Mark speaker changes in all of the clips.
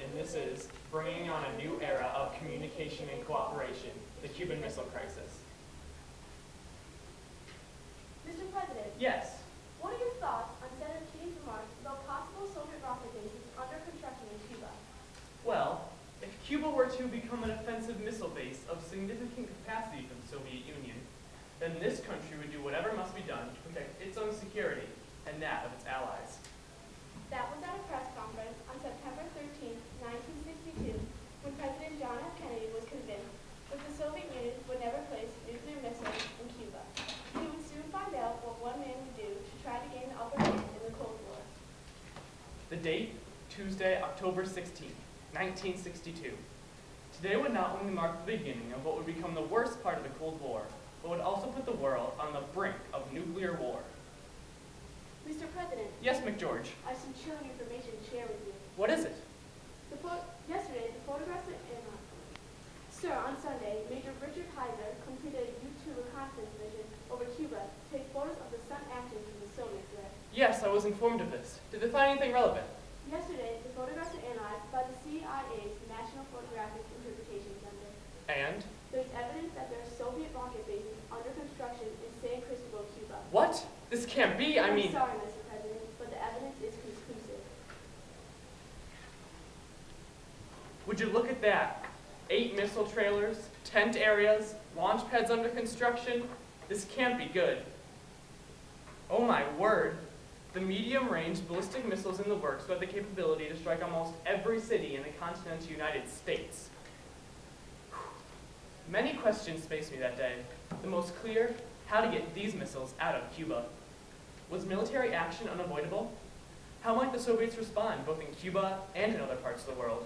Speaker 1: and this is bringing on a new era of communication and cooperation, the Cuban Missile Crisis.
Speaker 2: Mr. President,
Speaker 1: Yes.
Speaker 2: what are your thoughts on Senator Keene's remarks about possible Soviet rocket bases under construction in Cuba?
Speaker 1: Well, if Cuba were to become an offensive missile base of significant capacity for the Soviet Union, then this country would do whatever must be done to protect its own security and that of its allies.
Speaker 2: That was at a press conference on September 13, 1962, when President John F. Kennedy was convinced that the Soviet Union would never place nuclear missiles in Cuba. He would soon find out what one man would do to try to gain the upper hand in the Cold War.
Speaker 1: The date, Tuesday, October 16, 1962. Today would not only mark the beginning of what would become the worst part of the Cold War, but would also put the world on the brink of nuclear war.
Speaker 2: Mr. President,
Speaker 1: Yes, McGeorge.
Speaker 2: I have some chilling information to share with you.
Speaker 1: What is it?
Speaker 2: Yesterday, the photographs in Sir, on Sunday, Major Richard Heiser completed a U-2 reconnaissance mission over Cuba to take photos of the sun actions from the Soviets there.
Speaker 1: Yes, I was informed of this. Did they find anything relevant?
Speaker 2: Yesterday, the photographs were analyzed by the CIA's National Photographic Interpretation Center.
Speaker 1: And?
Speaker 2: There's evidence that there are Soviet rocket bases under construction in San Cristobal, Cuba.
Speaker 1: What? This can't be, I mean...
Speaker 2: I'm sorry, Mr. President, but the evidence is conclusive.
Speaker 1: Would you look at that? 8 missile trailers, tent areas, launch pads under construction. This can't be good. Oh my word. The medium-range ballistic missiles in the works who have the capability to strike almost every city in the continental United States. Many questions faced me that day. The most clear, how to get these missiles out of Cuba. Was military action unavoidable? How might the Soviets respond, both in Cuba and in other parts of the world?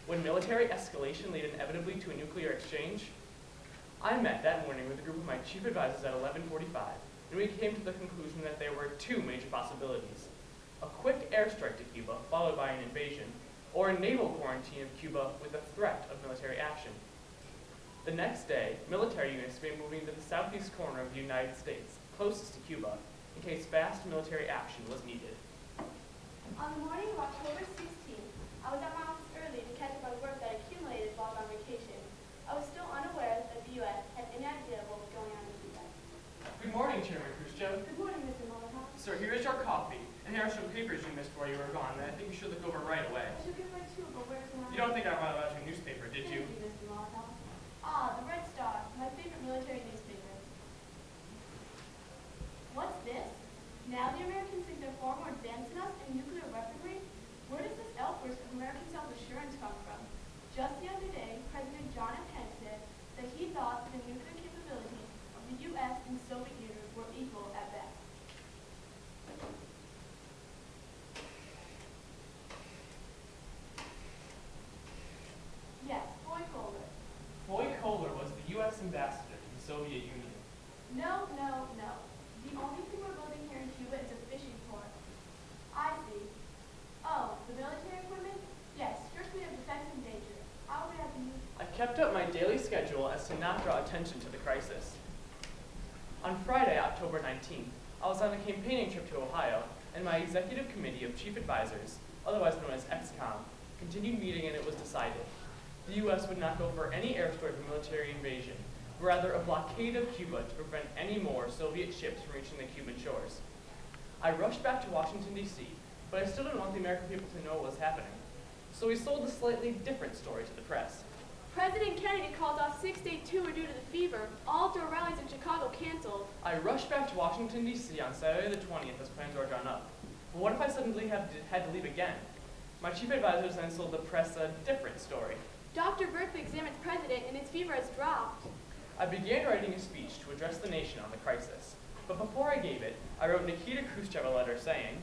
Speaker 1: Would military escalation lead inevitably to a nuclear exchange? I met that morning with a group of my chief advisors at 11:45, and we came to the conclusion that there were 2 major possibilities. A quick airstrike to Cuba, followed by an invasion, or a naval quarantine of Cuba with the threat of military action. The next day, military units began moving to the southeast corner of the United States, closest to Cuba, in case fast military action was needed.
Speaker 2: On the morning of October 16th, I was at my office early to catch up on work that accumulated while on vacation. I was still unaware that the U.S. had any idea what was going on in Cuba.
Speaker 1: Good morning, Chairman Khrushchev.
Speaker 2: Good morning, Mr. Molotov.
Speaker 1: Sir, here is your coffee, and here are some papers you missed while you were gone that I think you should look over right away.
Speaker 2: I should get right to it, but where's my...
Speaker 1: You don't think I brought about your newspaper, did you?
Speaker 2: Thank you, Mr. Molotov. Ah, the Red Star, my favorite military newspaper. What's this? Now the Americans think they're far more advanced than us in nuclear weaponry? Where does this outburst of American self-assurance come from? Just the other day, President John F. Kennedy said that he thought the nuclear capabilities of the U.S. and Soviet Union were equal at best. Yes, Floyd Kohler.
Speaker 1: Floyd Kohler was the U.S. ambassador to the Soviet Union.
Speaker 2: No, no, no. The only thing we're building here in Cuba is a fishing port. I see. Oh, the military equipment? Yes, strictly of defense and danger. I'll be at the...
Speaker 1: I kept up my daily schedule as to not draw attention to the crisis. On Friday, October 19th, I was on a campaigning trip to Ohio, and my executive committee of chief advisors, otherwise known as EXCOM, continued meeting, and it was decided. The U.S. would not go for any airstrike or military invasion, but rather a blockade of Cuba to prevent any more Soviet ships from reaching the Cuban shores. I rushed back to Washington, D.C., but I still didn't want the American people to know what was happening. So we sold a slightly different story to the press.
Speaker 2: President Kennedy called off 6-day tour due to the fever. All outdoor rallies in Chicago canceled.
Speaker 1: I rushed back to Washington, D.C. on Saturday the 20th as plans were drawn up. But what if I suddenly had to leave again? My chief advisors then sold the press a different story.
Speaker 2: Dr. Berkeley examined the president and his fever has dropped.
Speaker 1: I began writing a speech to address the nation on the crisis. But before I gave it, I wrote Nikita Khrushchev a letter saying,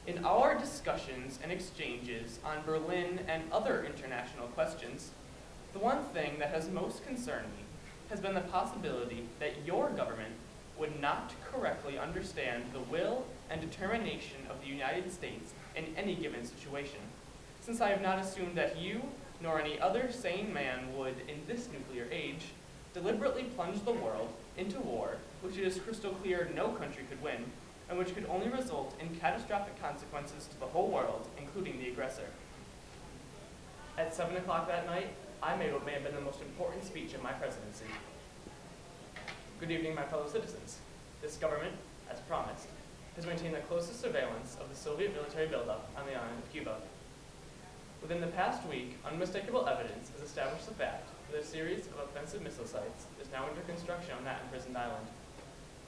Speaker 1: "In our discussions and exchanges on Berlin and other international questions, the one thing that has most concerned me has been the possibility that your government would not correctly understand the will and determination of the United States in any given situation, since I have not assumed that you, nor any other sane man would, in this nuclear age, deliberately plunge the world into war, which it is crystal clear no country could win, and which could only result in catastrophic consequences to the whole world, including the aggressor." At 7 o'clock that night, I made what may have been the most important speech of my presidency. Good evening, my fellow citizens. This government, as promised, has maintained the closest surveillance of the Soviet military buildup on the island of Cuba. Within the past week, unmistakable evidence has established the fact that a series of offensive missile sites is now under construction on that imprisoned island.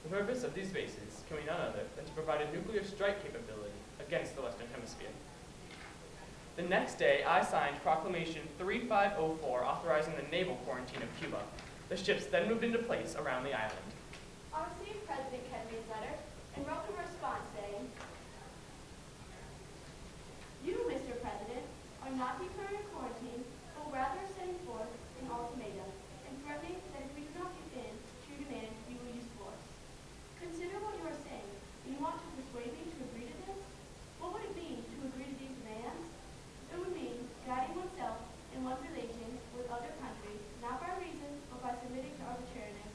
Speaker 1: The purpose of these bases can be none other than to provide a nuclear strike capability against the Western Hemisphere. The next day, I signed Proclamation 3504 authorizing the naval quarantine of Cuba. The ships then moved into place around the island.
Speaker 2: I received President Kennedy's letter and wrote him a response saying, "You, Mr. President, are not declaring quarantine, but rather setting forth an ultimatum and threatening that if we do not give in to your demand, we will use force. Consider what you are saying. Do you want to persuade me to agree to this? What would it mean to agree to these demands? It would mean guiding oneself in one's relations with other countries, not by reason, but by submitting to arbitrariness.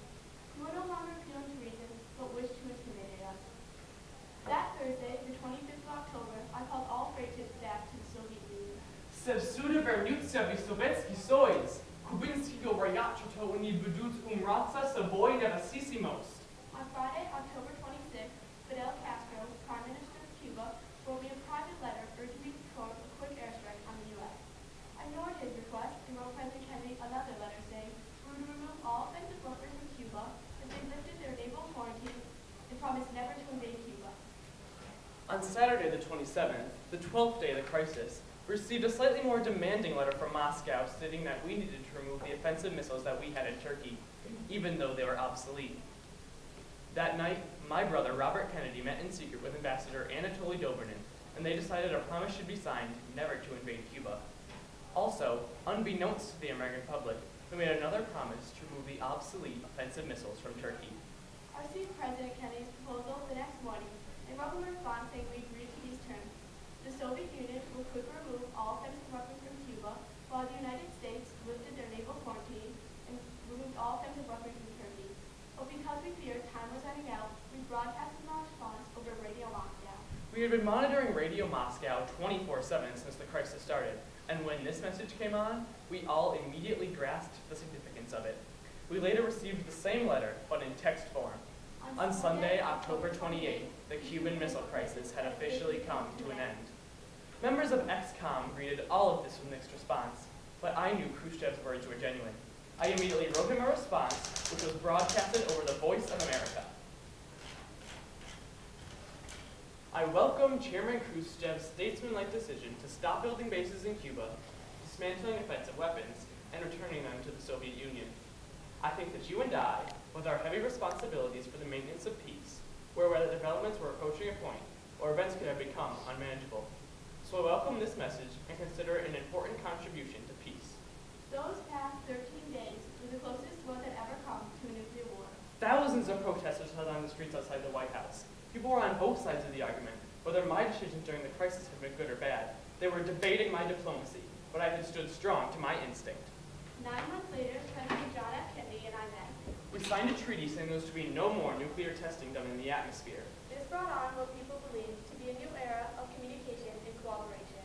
Speaker 2: You are no longer appealing to reason, but wish to intimidate us." That Thursday, the 25th of October, I called all freight ships back to the Soviet Union.
Speaker 3: Sevsюди вернуться в Советский Союз. Кубинские воячи не будут умраться собой независимость.
Speaker 2: On Friday, October 26th, Fidel Castro, Prime Minister of Cuba, wrote me a private letter urging me to perform a quick airstrike on the U.S. I ignored his request and wrote President Kennedy another letter saying we would remove all offensive workers from Cuba if they lifted their naval quarantine and promised never to invade Cuba.
Speaker 1: On Saturday the 27th, the 12th day of the crisis, we received a slightly more demanding letter from Moscow stating that we needed to remove the offensive missiles that we had in Turkey, even though they were obsolete. That night, my brother Robert Kennedy met in secret with Ambassador Anatoly Dobrinin, and they decided a promise should be signed never to invade Cuba. Also, unbeknownst to the American public, we made another promise to remove the obsolete offensive missiles from Turkey.
Speaker 2: I received President Kennedy's proposal the next morning and wrote him a response saying we agreed to these terms. The Soviet Union would quickly remove all offensive weapons from Cuba, while the United States lifted their naval quarantine and removed all offensive weapons from Turkey. But because we feared time was running out, we broadcasted our response over Radio Moscow.
Speaker 1: We had been monitoring Radio Moscow 24/7 since the crisis started, and when this message came on, we all immediately grasped the significance of it. We later received the same letter, but in text form. On Sunday, October 28th, the Cuban Missile Crisis had officially come to an end. Members of XCOM greeted all of this with mixed response, but I knew Khrushchev's words were genuine. I immediately wrote him a response, which was broadcasted over the Voice of America. I welcome Chairman Khrushchev's statesmanlike decision to stop building bases in Cuba, dismantling offensive weapons, and returning them to the Soviet Union. I think that you and I, with our heavy responsibilities for the maintenance of peace, were aware that developments were approaching a point or events could have become unmanageable. So I welcome this message and consider it an important contribution to peace.
Speaker 2: Those past 13 days were the closest the world had ever come to a nuclear war.
Speaker 1: Thousands of protesters held on the streets outside the White House. People were on both sides of the argument, whether my decisions during the crisis had been good or bad. They were debating my diplomacy, but I had stood strong to my instinct.
Speaker 2: 9 months later, President John F. Kennedy and I met.
Speaker 1: We signed a treaty saying there was to be no more nuclear testing done in the atmosphere.
Speaker 2: This brought on what people believed to be a new era of communication and cooperation.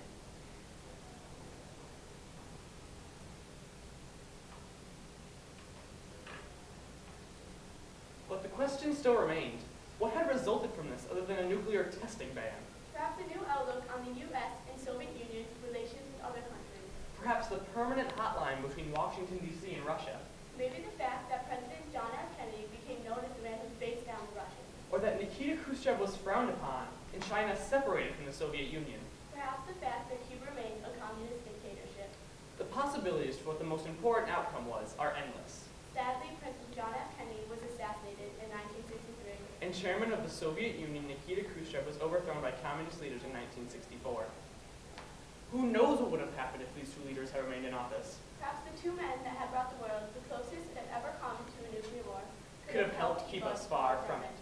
Speaker 1: But the question still remained. What had resulted from this other than a nuclear testing ban?
Speaker 2: Perhaps a new outlook on the U.S. and Soviet Union's relations with other countries.
Speaker 1: Perhaps the permanent hotline between Washington, D.C. and Russia.
Speaker 2: Maybe the fact that President John F. Kennedy became known as the man who faced down the Russians.
Speaker 1: Or that Nikita Khrushchev was frowned upon and China separated from the Soviet Union.
Speaker 2: Perhaps the fact that Cuba remained a communist dictatorship.
Speaker 1: The possibilities for what the most important outcome was are endless.
Speaker 2: Sadly, President John F. Kennedy was assassinated in 1963.
Speaker 1: And chairman of the Soviet Union, Nikita Khrushchev, was overthrown by communist leaders in 1964. Who knows what would have happened if these two leaders had remained in office?
Speaker 2: Perhaps the two men that had brought the world the closest it had ever come to a nuclear war
Speaker 1: Could have helped keep us far from it.